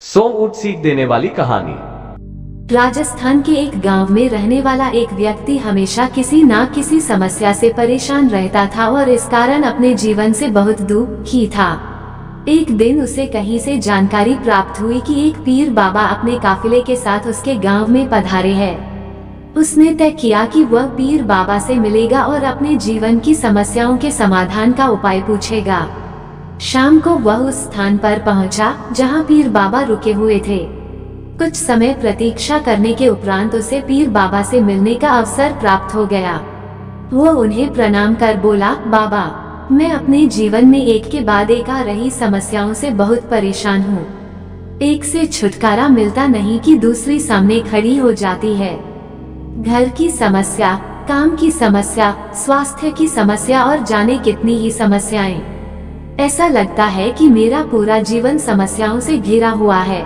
100 ऊँट सीख देने वाली कहानी। राजस्थान के एक गांव में रहने वाला एक व्यक्ति हमेशा किसी न किसी समस्या से परेशान रहता था और इस कारण अपने जीवन से बहुत दुखी था। एक दिन उसे कहीं से जानकारी प्राप्त हुई कि एक पीर बाबा अपने काफिले के साथ उसके गांव में पधारे हैं। उसने तय किया कि वह पीर बाबा से मिलेगा और अपने जीवन की समस्याओं के समाधान का उपाय पूछेगा। शाम को वह उस स्थान पर पहुंचा जहां पीर बाबा रुके हुए थे। कुछ समय प्रतीक्षा करने के उपरांत उसे पीर बाबा से मिलने का अवसर प्राप्त हो गया। वो उन्हें प्रणाम कर बोला, बाबा, मैं अपने जीवन में एक के बाद एक आ रही समस्याओं से बहुत परेशान हूँ। एक से छुटकारा मिलता नहीं कि दूसरी सामने खड़ी हो जाती है। घर की समस्या, काम की समस्या, स्वास्थ्य की समस्या और जाने कितनी ही समस्याएं। ऐसा लगता है कि मेरा पूरा जीवन समस्याओं से घिरा हुआ है।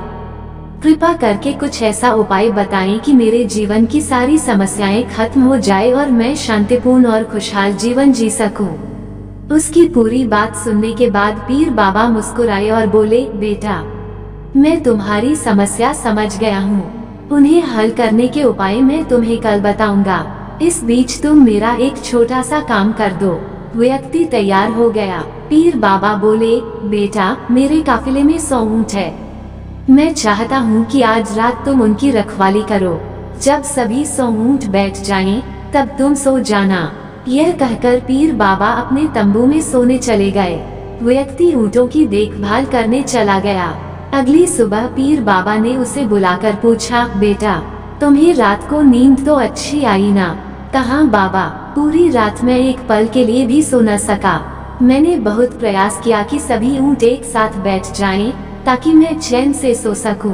कृपा करके कुछ ऐसा उपाय बताएं कि मेरे जीवन की सारी समस्याएं खत्म हो जाए और मैं शांतिपूर्ण और खुशहाल जीवन जी सकूं। उसकी पूरी बात सुनने के बाद पीर बाबा मुस्कुराए और बोले, बेटा, मैं तुम्हारी समस्या समझ गया हूँ। उन्हें हल करने के उपाय मैं तुम्हें कल बताऊंगा। इस बीच तुम मेरा एक छोटा सा काम कर दो। व्यक्ति तैयार हो गया। पीर बाबा बोले, बेटा, मेरे काफिले में 100 ऊँट है। मैं चाहता हूँ कि आज रात तुम उनकी रखवाली करो। जब सभी 100 ऊँट बैठ जाएं, तब तुम सो जाना। यह कहकर पीर बाबा अपने तंबू में सोने चले गए। व्यक्ति ऊँटों की देखभाल करने चला गया। अगली सुबह पीर बाबा ने उसे बुलाकर पूछा, बेटा, तुम्हें रात को नींद तो अच्छी आई ना? कहाँ बाबा, पूरी रात मैं एक पल के लिए भी सो न सका। मैंने बहुत प्रयास किया कि सभी ऊँट एक साथ बैठ जाएं, ताकि मैं चैन से सो सकूं।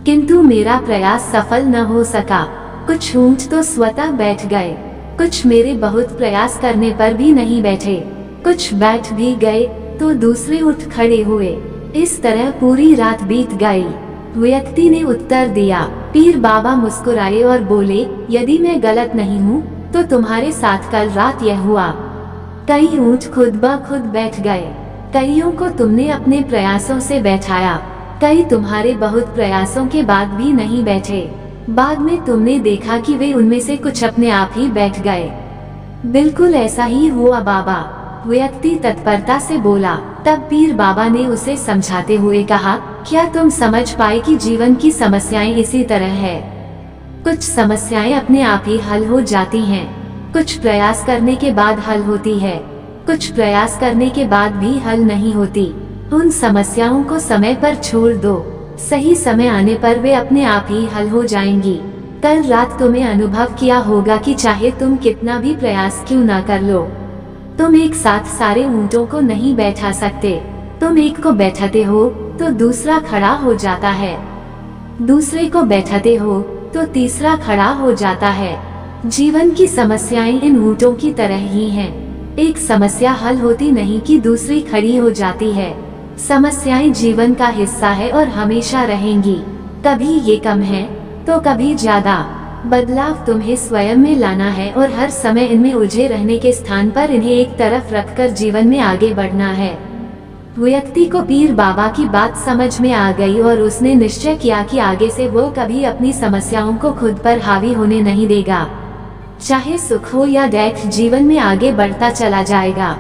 किंतु मेरा प्रयास सफल न हो सका। कुछ ऊँट तो स्वतः बैठ गए, कुछ मेरे बहुत प्रयास करने पर भी नहीं बैठे। कुछ बैठ भी गए तो दूसरे उठ खड़े हुए। इस तरह पूरी रात बीत गई। व्यक्ति ने उत्तर दिया। पीर बाबा मुस्कुराए और बोले, यदि मैं गलत नहीं हूँ तो तुम्हारे साथ कल रात यह हुआ। कई ऊँट खुद ब खुद बैठ गए। कईयों को तुमने अपने प्रयासों से बैठाया। कई तुम्हारे बहुत प्रयासों के बाद भी नहीं बैठे। बाद में तुमने देखा कि वे उनमें से कुछ अपने आप ही बैठ गए। बिल्कुल ऐसा ही हुआ बाबा, व्यक्ति तत्परता से बोला। तब पीर बाबा ने उसे समझाते हुए कहा, क्या तुम समझ पाए कि जीवन की समस्याएं इसी तरह है? कुछ समस्याएं अपने आप ही हल हो जाती हैं, कुछ प्रयास करने के बाद हल होती है, कुछ प्रयास करने के बाद भी हल नहीं होती। उन समस्याओं को समय पर छोड़ दो। सही समय आने पर वे अपने आप ही हल हो जाएंगी। कल रात तुमने अनुभव किया होगा कि चाहे तुम कितना भी प्रयास क्यों ना कर लो, तुम एक साथ सारे ऊँटों को नहीं बैठा सकते। तुम एक को बैठाते हो तो दूसरा खड़ा हो जाता है, दूसरे को बैठाते हो तो तीसरा खड़ा हो जाता है। जीवन की समस्याएं इन ऊँटों की तरह ही हैं। एक समस्या हल होती नहीं कि दूसरी खड़ी हो जाती है। समस्याएं जीवन का हिस्सा है और हमेशा रहेंगी। कभी ये कम है तो कभी ज्यादा। बदलाव तुम्हें स्वयं में लाना है और हर समय इनमें उलझे रहने के स्थान पर इन्हें एक तरफ रखकर जीवन में आगे बढ़ना है। व्यक्ति को पीर बाबा की बात समझ में आ गई और उसने निश्चय किया कि आगे से वो कभी अपनी समस्याओं को खुद पर हावी होने नहीं देगा। चाहे सुख हो या दुख, जीवन में आगे बढ़ता चला जाएगा।